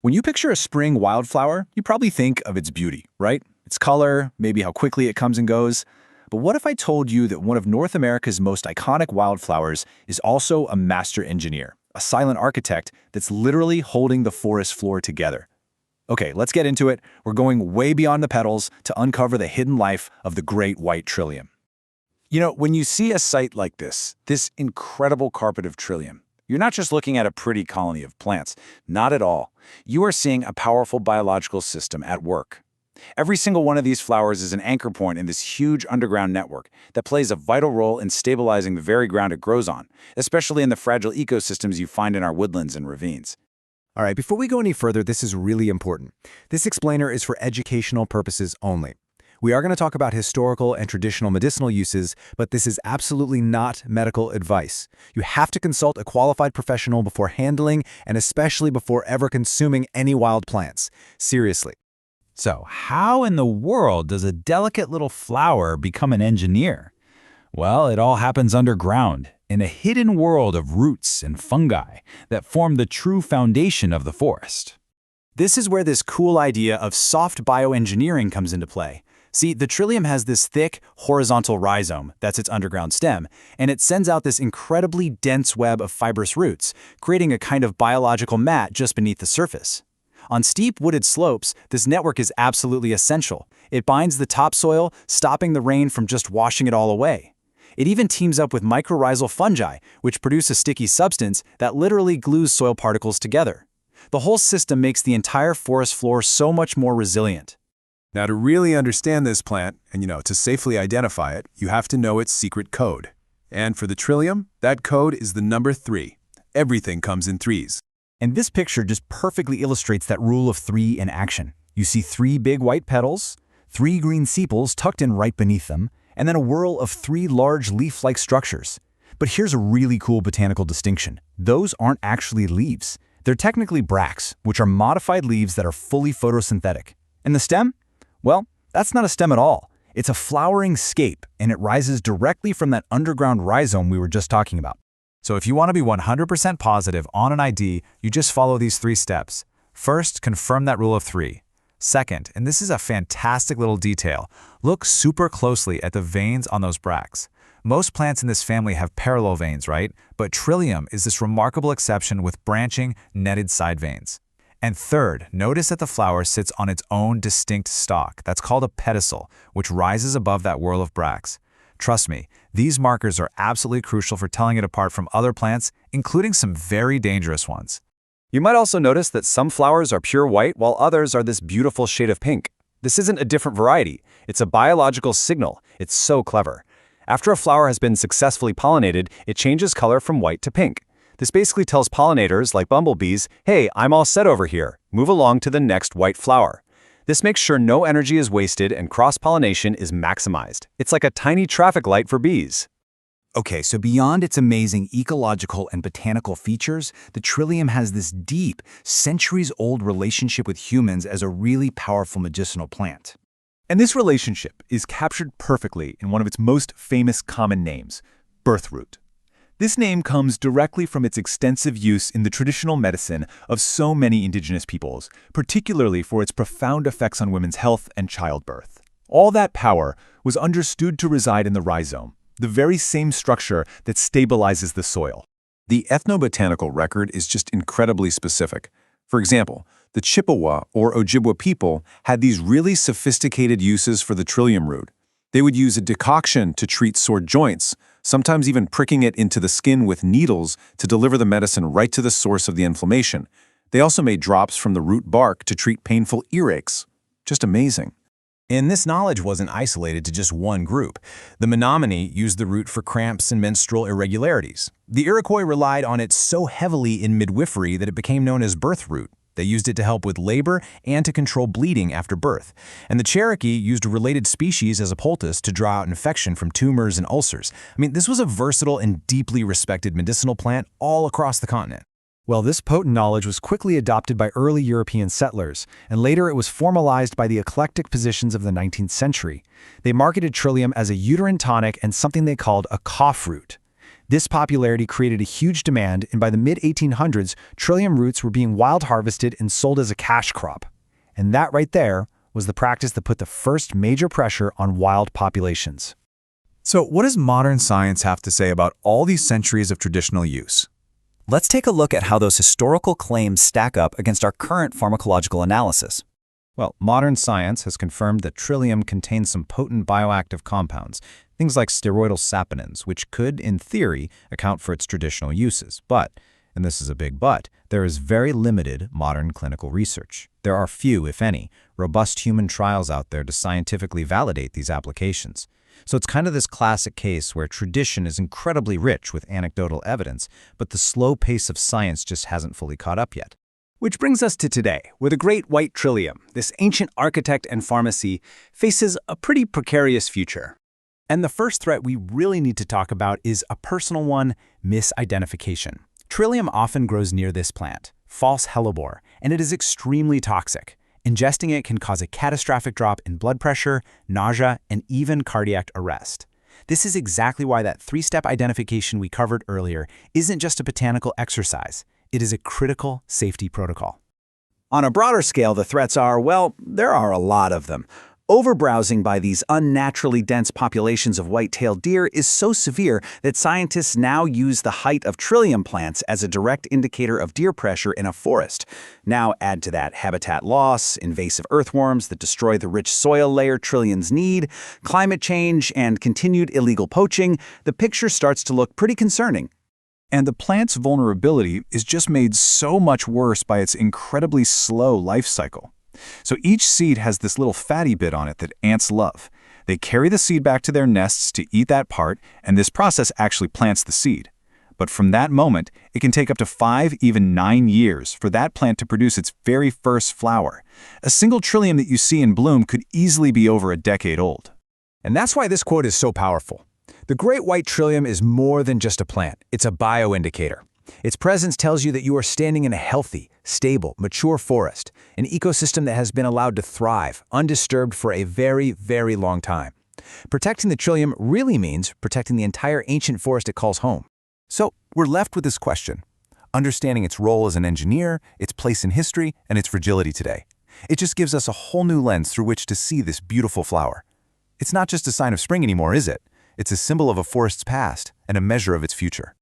When you picture a spring wildflower, you probably think of its beauty, right? Its color, maybe how quickly it comes and goes. But what if I told you that one of North America's most iconic wildflowers is also a master engineer, a silent architect that's literally holding the forest floor together? Okay, let's get into it. We're going way beyond the petals to uncover the hidden life of the Great White Trillium. You know, when you see a site like this incredible carpet of trillium, you're not just looking at a pretty colony of plants. Not at all. You are seeing a powerful biological system at work. Every single one of these flowers is an anchor point in this huge underground network that plays a vital role in stabilizing the very ground it grows on, especially in the fragile ecosystems you find in our woodlands and ravines. All right, before we go any further, this is really important. This explainer is for educational purposes only. We are going to talk about historical and traditional medicinal uses, but this is absolutely not medical advice. You have to consult a qualified professional before handling and especially before ever consuming any wild plants. Seriously. So, how in the world does a delicate little flower become an engineer? Well, it all happens underground, in a hidden world of roots and fungi that form the true foundation of the forest. This is where this cool idea of soft bioengineering comes into play. See, the trillium has this thick, horizontal rhizome, that's its underground stem, and it sends out this incredibly dense web of fibrous roots, creating a kind of biological mat just beneath the surface. On steep, wooded slopes, this network is absolutely essential. It binds the topsoil, stopping the rain from just washing it all away. It even teams up with mycorrhizal fungi, which produce a sticky substance that literally glues soil particles together. The whole system makes the entire forest floor so much more resilient. Now, to really understand this plant, and to safely identify it, you have to know its secret code. And for the trillium, that code is the number 3. Everything comes in threes. And this picture just perfectly illustrates that rule of 3 in action. You see 3 big white petals, 3 green sepals tucked in right beneath them, and then a whirl of 3 large leaf-like structures. But here's a really cool botanical distinction. Those aren't actually leaves. They're technically bracts, which are modified leaves that are fully photosynthetic. And the stem? Well, that's not a stem at all. It's a flowering scape, and it rises directly from that underground rhizome we were just talking about. So if you want to be 100% positive on an ID, you just follow these 3 steps. First, confirm that rule of 3. Second, and this is a fantastic little detail, look super closely at the veins on those bracts. Most plants in this family have parallel veins, right? But trillium is this remarkable exception with branching, netted side veins. And third, notice that the flower sits on its own distinct stalk. That's called a pedicel, which rises above that whirl of bracts. Trust me, these markers are absolutely crucial for telling it apart from other plants, including some very dangerous ones. You might also notice that some flowers are pure white while others are this beautiful shade of pink. This isn't a different variety. It's a biological signal. It's so clever. After a flower has been successfully pollinated, it changes color from white to pink. This basically tells pollinators, like bumblebees, hey, I'm all set over here. Move along to the next white flower. This makes sure no energy is wasted and cross-pollination is maximized. It's like a tiny traffic light for bees. Okay, so beyond its amazing ecological and botanical features, the trillium has this deep, centuries-old relationship with humans as a really powerful medicinal plant. And this relationship is captured perfectly in one of its most famous common names, birthroot. This name comes directly from its extensive use in the traditional medicine of so many indigenous peoples, particularly for its profound effects on women's health and childbirth. All that power was understood to reside in the rhizome, the very same structure that stabilizes the soil. The ethnobotanical record is just incredibly specific. For example, the Chippewa or Ojibwa people had these really sophisticated uses for the trillium root. They would use a decoction to treat sore joints, sometimes even pricking it into the skin with needles to deliver the medicine right to the source of the inflammation. They also made drops from the root bark to treat painful earaches. Just amazing. And this knowledge wasn't isolated to just one group. The Menominee used the root for cramps and menstrual irregularities. The Iroquois relied on it so heavily in midwifery that it became known as birth root. They used it to help with labor and to control bleeding after birth. And the Cherokee used a related species as a poultice to draw out infection from tumors and ulcers. I mean, this was a versatile and deeply respected medicinal plant all across the continent. Well, this potent knowledge was quickly adopted by early European settlers, and later it was formalized by the eclectic physicians of the 19th century. They marketed trillium as a uterine tonic and something they called a cough root. This popularity created a huge demand, and by the mid-1800s, trillium roots were being wild harvested and sold as a cash crop. And that right there was the practice that put the first major pressure on wild populations. So what does modern science have to say about all these centuries of traditional use? Let's take a look at how those historical claims stack up against our current pharmacological analysis. Well, modern science has confirmed that trillium contains some potent bioactive compounds, things like steroidal saponins, which could, in theory, account for its traditional uses. But, and this is a big but, there is very limited modern clinical research. There are few, if any, robust human trials out there to scientifically validate these applications. So it's kind of this classic case where tradition is incredibly rich with anecdotal evidence, but the slow pace of science just hasn't fully caught up yet. Which brings us to today, where the Great White Trillium, this ancient architect and pharmacy, faces a pretty precarious future. And the first threat we really need to talk about is a personal one: misidentification. Trillium often grows near this plant, false hellebore, and it is extremely toxic. Ingesting it can cause a catastrophic drop in blood pressure, nausea, and even cardiac arrest. This is exactly why that three-step identification we covered earlier isn't just a botanical exercise. It is a critical safety protocol. On a broader scale, the threats are, well, there are a lot of them. Overbrowsing by these unnaturally dense populations of white-tailed deer is so severe that scientists now use the height of trillium plants as a direct indicator of deer pressure in a forest. Now add to that habitat loss, invasive earthworms that destroy the rich soil layer trilliums need, climate change, and continued illegal poaching, the picture starts to look pretty concerning. And the plant's vulnerability is just made so much worse by its incredibly slow life cycle. So each seed has this little fatty bit on it that ants love. They carry the seed back to their nests to eat that part, and this process actually plants the seed. But from that moment, it can take up to 5, even 9 years for that plant to produce its very first flower. A single trillium that you see in bloom could easily be over a decade old. And that's why this quote is so powerful. The Great White Trillium is more than just a plant. It's a bioindicator. Its presence tells you that you are standing in a healthy, stable, mature forest, an ecosystem that has been allowed to thrive, undisturbed for a very, very long time. Protecting the trillium really means protecting the entire ancient forest it calls home. So we're left with this question: understanding its role as an engineer, its place in history, and its fragility today. It just gives us a whole new lens through which to see this beautiful flower. It's not just a sign of spring anymore, is it? It's a symbol of a forest's past and a measure of its future.